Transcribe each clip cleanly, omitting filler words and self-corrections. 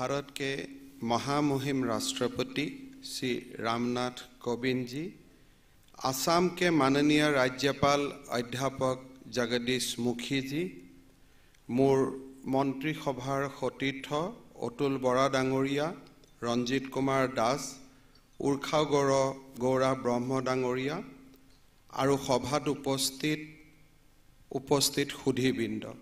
भारत के महामहिम राष्ट्रपति श्री रामनाथ कोविंद जी, असम के माननीय राज्यपाल अध्यापक जगदीश मुखी जी, मोर मंत्री सभार सतीर्थ अतुल बरा डांगरिया, रंजित कुमार दास, उर्खा गौरा ब्रह्म डांगरिया और सभात उपस्थित सुधीबृंद।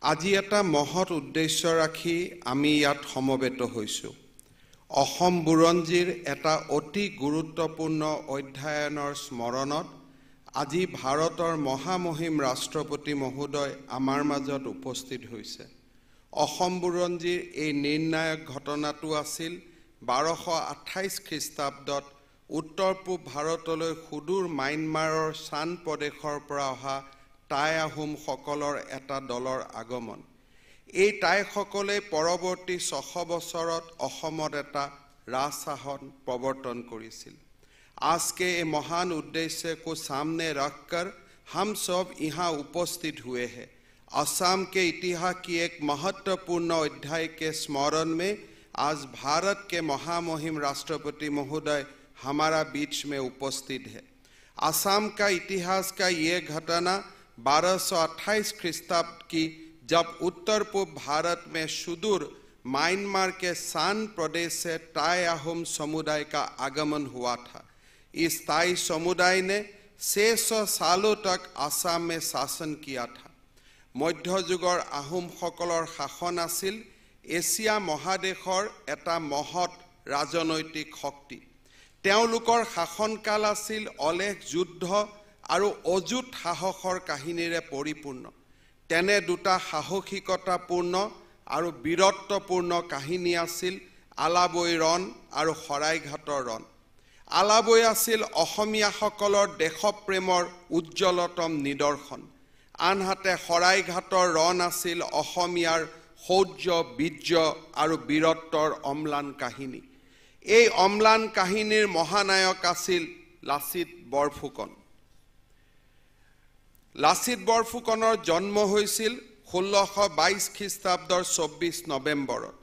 আজি এটা মহৎ উদ্দেশ্য ৰাখি আমি ইয়াত সমবেত হৈছো। অসম বুৰঞ্জীৰ এটা অতি গুৰুত্বপূৰ্ণ অধ্যয়নৰ স্মৰণত আজি ভাৰতৰ মহামহিম ৰাষ্ট্ৰপতি মহোদয় আমাৰ মাজত উপস্থিত হৈছে। অসম বুৰঞ্জীৰ এই নিৰ্ণায়ক ঘটনাটো আছিল 1228 খ্ৰীষ্টাব্দত উত্তৰ পূব ভাৰতলৈ সুদূৰ म्यांमाৰৰ শান প্ৰদেশৰ পৰা অহা টাই আহোম সকলৰ এটা দলৰ আগমন। এই টাই সকলে পৰৱৰ্তী 600 বছৰত অসমত এটা राजशासन प्रवर्तन करिছিল। आज के ये महान उद्देश्य को सामने रखकर हम सब यहाँ उपस्थित हुए हैं। असम के इतिहास की एक महत्वपूर्ण अध्याय के स्मरण में आज भारत के महामहिम राष्ट्रपति महोदय हमारा बीच में उपस्थित है। असम का इतिहास का ये घटना 1228 ख्रीष्टाब्द की, जब उत्तर पूर्व भारत में सुदूर म्यांमार के शान प्रदेश से टाई आहोम समुदाय का आगमन हुआ था। इस टाई समुदाय ने 600 सालों तक असम में शासन किया था। मध्ययुगर आहोम सकলৰ शासन आसिल एशिया महादेशर एटा महत् राजनैतिक शक्ति। তেওঁলোকৰ শাসনকাল আছিল অলেখ যুদ্ধ আৰু অযুত সাহসৰ কাহিনীৰে পৰিপূৰ্ণ। তেনে দুটা সাহসিকতাপূৰ্ণ আৰু বীৰত্বপূৰ্ণ কাহিনী আছিল আলাবৈ ৰণ আৰু শৰাইঘাটৰ ৰণ। আলাবৈ আছিল অসমীয়াসকলৰ দেশপ্ৰেমৰ উজ্জ্বলতম নিদৰ্শন। আনহাতে শৰাইঘাটৰ ৰণ আছিল অসমীয়াৰ শৌৰ্য, বীৰ্য আৰু বীৰত্বৰ অম্লান কাহিনী। এই অম্লান কাহিনীৰ মহানায়ক আছিল লাচিত বৰফুকন। লাচিত বৰফুকনৰ জন্ম হৈছিল 1622 খ্ৰীষ্টাব্দৰ 24 নৱেম্বৰত।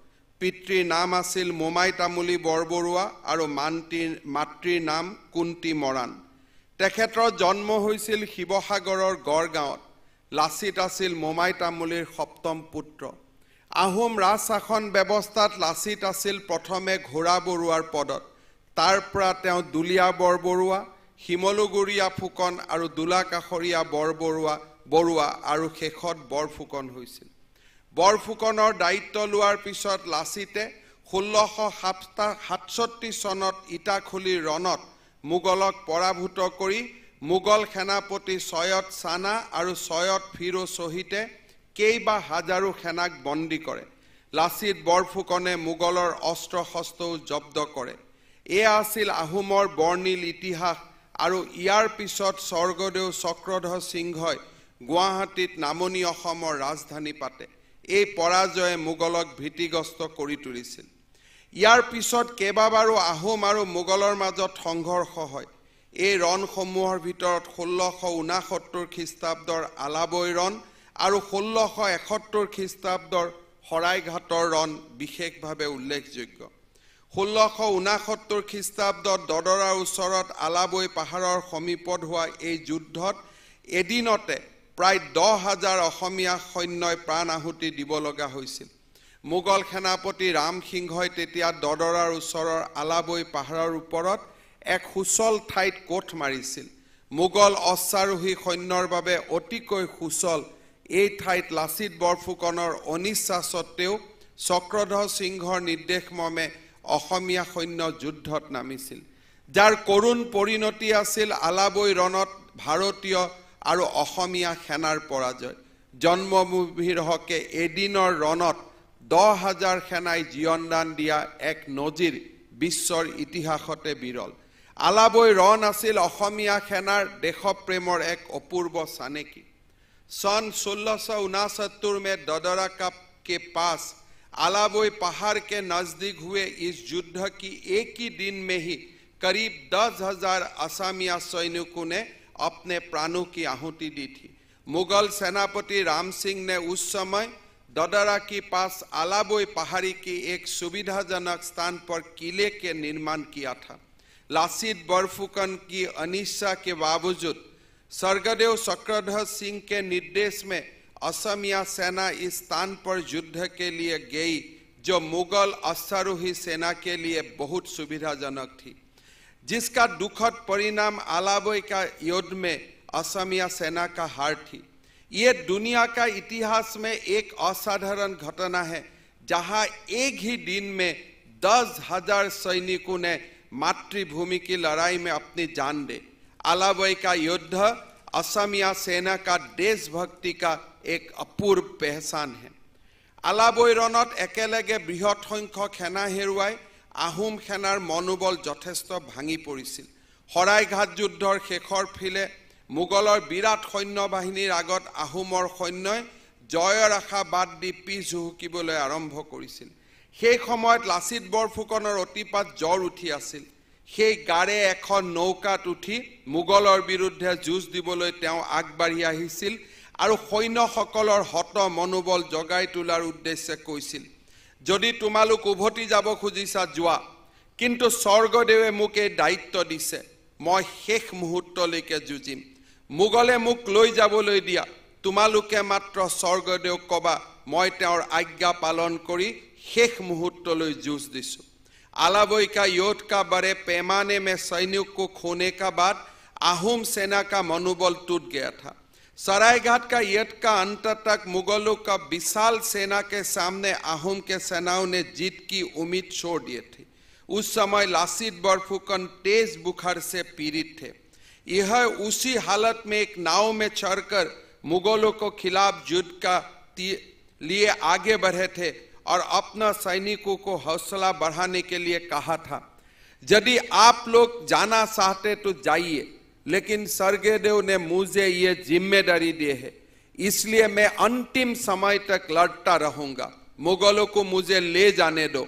পিতৃৰ নাম আছিল মোমাই তামুলী বৰবৰুৱা আৰু মাতৃৰ নাম কুন্তি মৰাণ। তেখেতৰ জন্ম হৈছিল শিৱসাগৰৰ গড়গাঁৱত। লাচিত আছিল মোমাই তামুলীৰ সপ্তম পুত্ৰ। আহোম ৰাজশাসন ব্যৱস্থাত লাচিত আছিল প্ৰথমে ঘোঁৰা বৰুৱাৰ পদত। তাৰ পৰা তেওঁ দুলীয়া বৰবৰুৱা, শিমলুগুৰীয়া ফুকন আৰু দোলাকাষৰীয়া বৰুৱা আৰু শেষত বৰফুকন হৈছিল। বৰফুকনৰ দায়িত্ব লোৱাৰ পিছত লাচিতে 1667 চনত ইটাখুলিৰ ৰণত মোগলক পৰাভূত কৰি মোগল সেনাপতি সৈয়দ ছানা আৰু সৈয়দ ফিৰোজ সহিতে কেইবা হাজাৰো সেনাক বন্দী কৰে। লাচিত বৰফুকনে মোগলৰ অস্ত্ৰ শস্ত্ৰও জব্দ কৰে। এয়া আছিল আহোমৰ বৰ্ণিল ইতিহাস। আৰু ইয়াৰ পিছত স্বৰ্গদেউ চক্ৰধৰ সিংহই গুৱাহাটীত নামনি অসমৰ ৰাজধানী পাতে। এই পৰাজয়ে মোগলক ভীতিগ্ৰস্ত কৰি তুলিছিল। ইয়াৰ পিছত কেইবাবাৰো আহোম আৰু মোগলৰ মাজত সংঘৰ্ষ হয়। এই ৰণসমূহৰ ভিতৰত 1669 খ্ৰীষ্টাব্দৰ আলাবৈ ৰণ আৰু 1671 খ্ৰীষ্টাব্দৰ শৰাইঘাটৰ ৰণ বিশেষভাৱে উল্লেখযোগ্য। 1669 খ্ৰীষ্টাব্দত দদৰাৰ ওচৰত আলাবৈ পাহাৰৰ সমীপত হোৱা এই যুদ্ধত এদিনতে প্ৰায় 10,000 অসমীয়া সৈন্যই প্ৰাণ আহুতি দিব লগা হৈছিল। মোগল সেনাপতি ৰাম সিংহই তেতিয়া দদৰাৰ ওচৰৰ আলাবৈ পাহাৰৰ ওপৰত এক সুচল ঠাইত কোঠ মাৰিছিল। মোগল অশ্বাৰোহী সৈন্যৰ বাবে অতিকৈ সুচল এই ঠাইত লাচিত বৰফুকনৰ অনিচ্ছা সত্ত্বেও চক্ৰধৰ সিংহৰ নিৰ্দেশমৰ্মে অসমীয়া সৈন্য যুদ্ধত নামিছিল, যাৰ কৰুণ পৰিণতি আছিল আলাবৈ ৰণত ভাৰতীয় আৰু অসমীয়া সেনাৰ পৰাজয়। জন্মভূমিৰ হকে এদিনৰ ৰণত 10,000 সেনাই জীয়নদান দিয়া এক নজিৰ বিশ্বৰ ইতিহাসতে বিৰল। আলাবৈ ৰণ আছিল অসমীয়া সেনাৰ দেশপ্ৰেমৰ এক অপূৰ্ব চানেকি। सन 1669 में ददरा के पास आलाबोई पहाड़ के नजदीक हुए इस युद्ध की एक ही दिन में ही करीब 10,000 असमिया सैनिकों ने अपने प्राणों की आहुति दी थी। मुगल सेनापति राम सिंह ने उस समय ददरा के पास आलाबोई पहाड़ी के एक सुविधाजनक स्थान पर किले के निर्माण किया था। लासीत बरफुकन की अनिच्छा के बावजूद स्वर्गदेव चक्रधर सिंह के निर्देश में असमिया सेना इस स्थान पर युद्ध के लिए गई, जो मुगल अश्वारोही सेना के लिए बहुत सुविधाजनक थी, जिसका दुखद परिणाम आलाबोई का युद्ध में असमिया सेना का हार थी। ये दुनिया का इतिहास में एक असाधारण घटना है जहां एक ही दिन में 10,000 सैनिकों ने मातृभूमि की लड़ाई में अपनी जान दे। आलाबोई का युद्ध असमिया सेना का देशभक्ति का एक अपूर्व पहचान है। आलाबोई रणत एकेलगे बृहৎ संख्यक सेना हेरुवाई आहोम सेनार मनोबल यथेष्ट भांगी परिছিল। शराइघाट युद्धर शेषर फिले मुगলৰ বিৰাট সৈন্য বাহিনীৰ আগত আহোমৰ সৈন্যই জয়ৰ আশা বাদ দি পিছ হুকিবলৈ আৰম্ভ কৰিছিল। সেই সময়ত লাচিত বৰফুকনৰ অতিপাত জ্বৰ উঠি আছিল। সেই গাড়ে এখন নৌকাত উঠি মুগলৰ বিৰুদ্ধে যুঁজ দিবলৈ তেওঁ আগবাঢ়ি আহিছিল আৰু সৈন্যসকলৰ হত মনোবল জগাই তোলাৰ উদ্দেশ্যে কৈছিল, যদি তোমালোক উভতি যাব খুজিছা যোৱা, কিন্তু স্বৰ্গদেৱে মোক এই দায়িত্ব দিছে, মই শেষ মুহূৰ্তলৈকে যুঁজিম। মুগলে মোক লৈ যাবলৈ দিয়া, তোমালোকে মাত্ৰ স্বৰ্গদেৱক কবা মই তেওঁৰ আজ্ঞা পালন কৰি শেষ মুহূৰ্তলৈ যুঁজ দিছো। आलाबोई का युद्ध का बड़े पैमाने में सैनिक को खोने का बाद आहोम सेना का मनोबल टूट गया था। सरायघाट का युद्ध का अंत तक मुगलों का विशाल सेना के सामने आहोम के सेनाओं ने जीत की उम्मीद छोड़ दिए थे। उस समय लासीत बरफुकन तेज बुखार से पीड़ित थे। यह उसी हालत में एक नाव में चढ़कर मुगलों को खिलाफ युद्ध का लिए आगे बढ़े थे और अपना सैनिकों को हौसला बढ़ाने के लिए कहा था, यदि आप लोग जाना चाहते तो जाइए, लेकिन स्वर्गदेव ने मुझे ये जिम्मेदारी दी है, इसलिए मैं अंतिम समय तक लड़ता रहूंगा। मुगलों को मुझे ले जाने दो।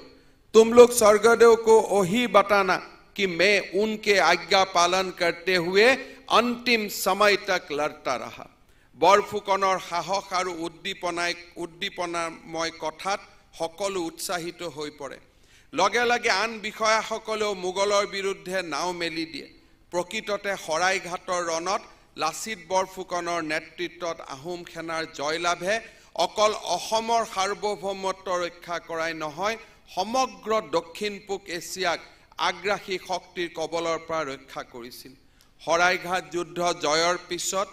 तुम लोग स्वर्गदेव को वही बताना कि मैं उनके आज्ञा पालन करते हुए अंतिम समय तक लड़ता रहा। बरफुकনৰ সাহস আৰু উদ্দীপনাময় কথাত সকলো উৎসাহিত হৈ পৰে। লগে লগে আন বিষয়াসকলেও মুগলৰ বিৰুদ্ধে নাও মেলি দিয়ে। প্ৰকৃততে শৰাইঘাটৰ ৰণত লাচিত বৰফুকনৰ নেতৃত্বত আহোম সেনাৰ জয়লাভে অকল অসমৰ সাৰ্বভৌমত্ব ৰক্ষা কৰাই নহয়, সমগ্ৰ দক্ষিণ পূব এছিয়াক আগ্ৰাসী শক্তিৰ কবলৰ পৰা ৰক্ষা কৰিছিল। শৰাইঘাট যুদ্ধ জয়ৰ পিছত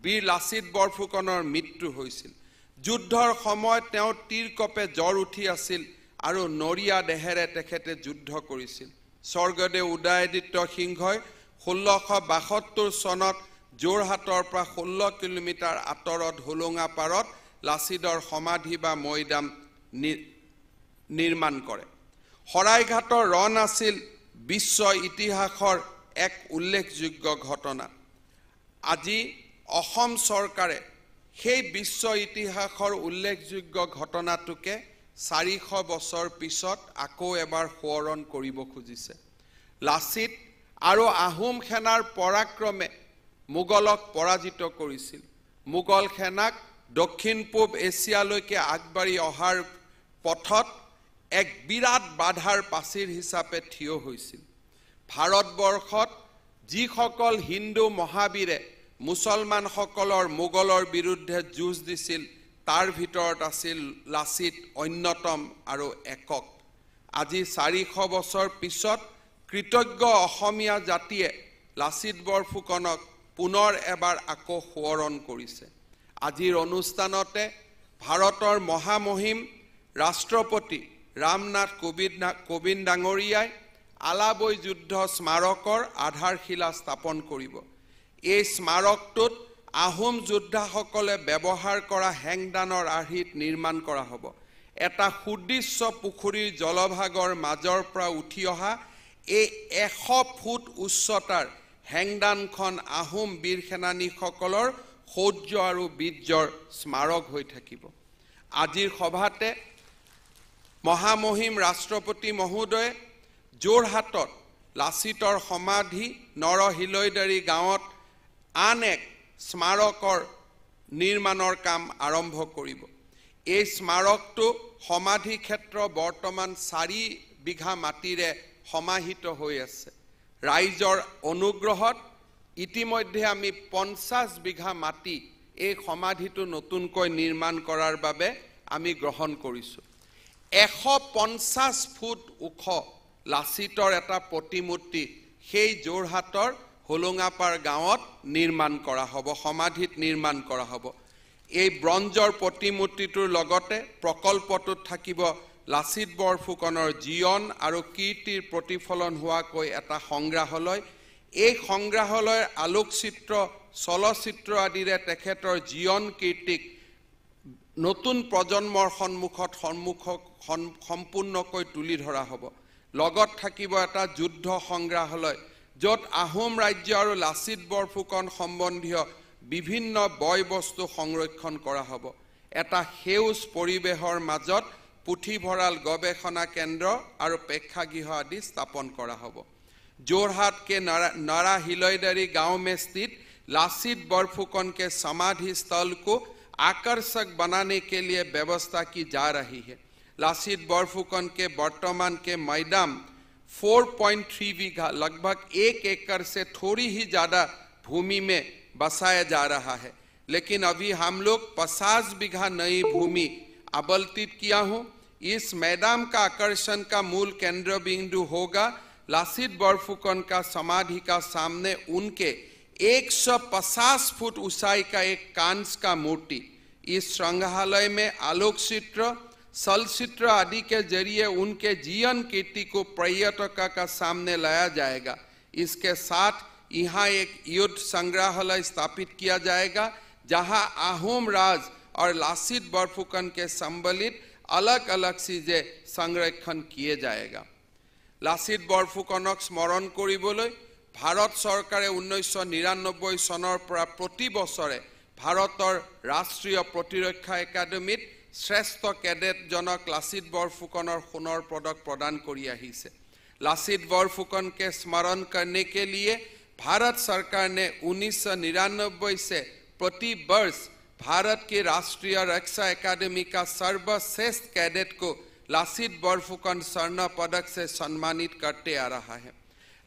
বীৰ লাচিত বৰফুকনৰ মৃত্যু হৈছিল। যুদ্ধৰ সময়ত তেওঁ তীৰকপে জ্বৰ উঠি আছিল আৰু নৰিয়া দেহেৰে তেখেতে যুদ্ধ কৰিছিল। স্বৰ্গদেৱ উদয়াদিত্য সিংহই 1672 চনত যোৰহাটৰ পৰা 16 কিলোমিটাৰ আঁতৰত হোলোঙা পাৰত লাচিতৰ সমাধি বা মৈদাম নিৰ্মাণ কৰে। শৰাইঘাটৰ ৰণ আছিল বিশ্ব ইতিহাসৰ এক উল্লেখযোগ্য ঘটনা। আজি অসম চৰকাৰে সেই বিশ্ব ইতিহাসৰ উল্লেখযোগ্য ঘটনাটোকে 400 বছৰ পিছত আকৌ এবাৰ সোঁৱৰণ কৰিব খুজিছে। লাচিত আৰু আহোম সেনাৰ পৰাক্ৰমে মুগলক পৰাজিত কৰিছিল। মুগল সেনাক দক্ষিণ পূব এছিয়ালৈকে আগবাঢ়ি অহাৰ পথত এক বিৰাট বাধাৰ পাচিৰ হিচাপে থিয় হৈছিল। ভাৰতবৰ্ষত যিসকল হিন্দু মহাবীৰে মুছলমানসকলৰ মুগলৰ বিৰুদ্ধে যুঁজ দিছিল, তাৰ ভিতৰত আছিল লাচিত অন্যতম আৰু একক। আজি 400 বছৰ পিছত কৃতজ্ঞ অসমীয়া জাতিয়ে লাচিত বৰফুকনক পুনৰ এবাৰ আকৌ সোঁৱৰণ কৰিছে। আজিৰ অনুষ্ঠানতে ভাৰতৰ মহামহিম ৰাষ্ট্ৰপতি ৰামনাথ কোবিন্দ ডাঙৰীয়াই আলাবৈ যুদ্ধ স্মাৰকৰ আধাৰশিলা স্থাপন কৰিব। এই স্মাৰকটোত আহোম যোদ্ধাসকলে ব্যৱহাৰ কৰা হেংদানৰ আৰ্হিত নিৰ্মাণ কৰা হ'ব। এটা সুদৃশ্য পুখুৰীৰ জলভাগৰ মাজৰ পৰা উঠি অহা এই 100 ফুট উচ্চতাৰ হেংদানখন আহোম বীৰ সেনানীসকলৰ শৌৰ্য আৰু বীৰ্যৰ স্মাৰক হৈ থাকিব। আজিৰ সভাতে মহামহিম ৰাষ্ট্ৰপতি মহোদয়ে যোৰহাটত লাচিতৰ সমাধি নৰহিলৈদাৰী গাঁৱত আন এক স্মাৰকৰ নিৰ্মাণৰ কাম আৰম্ভ কৰিব। এই স্মাৰকটো সমাধি ক্ষেত্ৰ বৰ্তমান 4 বিঘা মাটিৰে সমাহিত হৈ আছে। ৰাইজৰ অনুগ্ৰহত ইতিমধ্যে আমি 50 বিঘা মাটি এই সমাধিটো নতুনকৈ নিৰ্মাণ কৰাৰ বাবে আমি গ্ৰহণ কৰিছোঁ। 150 ফুট ওখ লাচিতৰ এটা প্ৰতিমূৰ্তি সেই যোৰহাটৰ হোলোঙাপাৰ গাঁৱত নিৰ্মাণ কৰা হ'ব, সমাধিত নিৰ্মাণ কৰা হ'ব। এই ব্ৰঞ্জৰ প্ৰতিমূৰ্তিটোৰ লগতে প্ৰকল্পটোত থাকিব লাচিত বৰফুকনৰ জীৱন আৰু কীৰ্তিৰ প্ৰতিফলন হোৱাকৈ এটা সংগ্ৰহালয়। এই সংগ্ৰহালয়ৰ আলোকচিত্ৰ, চলচ্চিত্ৰ আদিৰে তেখেতৰ জীৱন কীৰ্তিক নতুন প্ৰজন্মৰ সন্মুখত সম্পূৰ্ণকৈ তুলি ধৰা হ'ব। লগত থাকিব এটা যুদ্ধ সংগ্ৰহালয়, য'ত আহোম ৰাজ্য আৰু লাচিত বৰফুকন সম্বন্ধীয় বিভিন্ন বয় বস্তু সংৰক্ষণ কৰা হ'ব। এটা সেউজ পৰিৱেশৰ মাজত পুথিভঁৰাল, গৱেষণা কেন্দ্ৰ আৰু প্ৰেক্ষাগৃহ আদি স্থাপন কৰা হ'ব। जोरहाट के नारा हिलोईदारी गांव में स्थित लासित बरफुकन के समाधि स्थल को आकर्षक बनाने के लिए व्यवस्था की जा रही है। लासित बरफुकन के वर्तमान के मैदान 4.3 बीघा, लगभग 1 एकड़ से थोड़ी ही ज़्यादा भूमि में बसाया जा रहा है, लेकिन अभी हम लोग 50 बीघा नई भूमि आवंटित किया हूँ। इस मैदान का आकर्षण का मूल केंद्र बिंदु होगा लासित बरफुकन का समाधि का सामने उनके 150 फुट ऊंचाई का एक कांस्य का मूर्ति। इस संग्रहालय में आलोक चित्र, चलचित्र आदि के जरिए उनके जीवन कीर्ति को पर्यटकों का सामने लाया जाएगा। इसके साथ यहाँ एक युद्ध संग्रहालय स्थापित किया जाएगा, जहाँ आहोम राज और लासित बरफुकन के सम्मिलित अलग अलग चीजें संरक्षण किए जाएगा। लासित बरफुकनक स्मरण करिবলৈ भारत सरकारे 1999 सनर পৰা प्रति बछरे भारतर राष्ट्रीय प्रतिरक्षा एकाडेमीत श्रेष्ठ कैडेट जनक लासित बरफुकनर सोनर पदक प्रदान करी आहिছে। लासित बरफुकन के स्मरण करने के लिए भारत सरकार ने 1999 से प्रति वर्ष भारत के राष्ट्रीय रक्षा एकेडमी का सर्वश्रेष्ठ कैडेट को लासित बरफुकन स्वर्ण पदक से सम्मानित करते आ रहा है।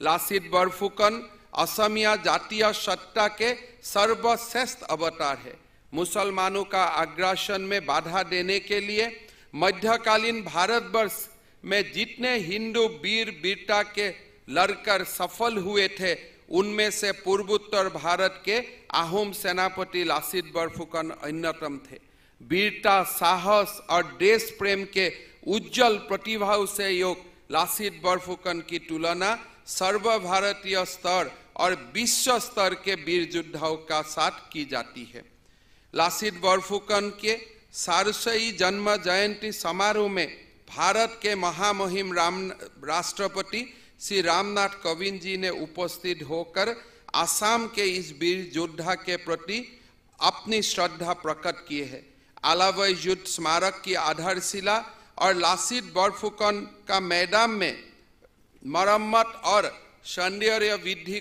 लासित बरफुकन असमिया जातीय सत्ता के सर्वश्रेष्ठ अवतार है। मुसलमानों का आग्रासन में बाधा देने के लिए मध्यकालीन भारतवर्ष में जितने हिंदू वीर वीरता के लड़कर सफल हुए थे, उनमें से पूर्वोत्तर भारत के आहोम सेनापति लासित बरफुकन अन्यतम थे। वीरता, साहस और देश प्रेम के उज्जवल प्रतिभाओं से योग लासित बरफुकन की तुलना सर्वभारतीय स्तर और विश्व स्तर के वीर योद्धाओं का साथ की जाती है। लासित बरफुकन के 400वीं जन्म जयंती समारोह में भारत के महामहिम राष्ट्रपति श्री रामनाथ कोविंद जी ने उपस्थित होकर आसाम के इस वीर योद्धा के प्रति अपनी श्रद्धा प्रकट किए हैं। आलावई युद्ध स्मारक की आधारशिला और लासित बरफुकन का मैदान में मरम्मत और सौंदर्य वृद्धि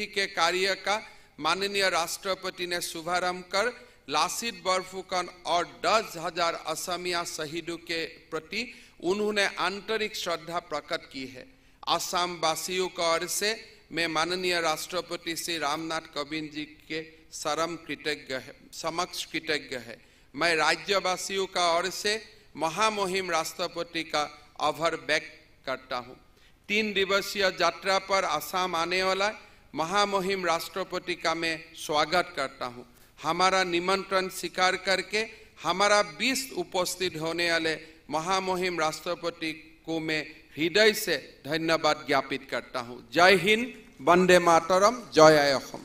के कार्य का माननीय राष्ट्रपति ने शुभारंभ कर लासित बरफुकन और 10,000 असमिया शहीदों के प्रति उन्होंने आंतरिक श्रद्धा प्रकट की है। असम वासियों का ओर से मैं माननीय राष्ट्रपति श्री रामनाथ कोविंद जी के समक्ष कृतज्ञ है। मैं राज्यवासियों का ओर से महामहिम राष्ट्रपति का आभार व्यक्त करता हूँ। 3 दिवसीय यात्रा पर असम आने वाला महामहिम राष्ट्रपति का मैं स्वागत करता हूँ। हमारा निमंत्रण स्वीकार करके हमारा 20 उपस्थित होने वाले महामहिम राष्ट्रपति को मैं हृदय से धन्यवाद ज्ञापित करता हूँ। जय हिंद, वंदे मातरम, जय असम।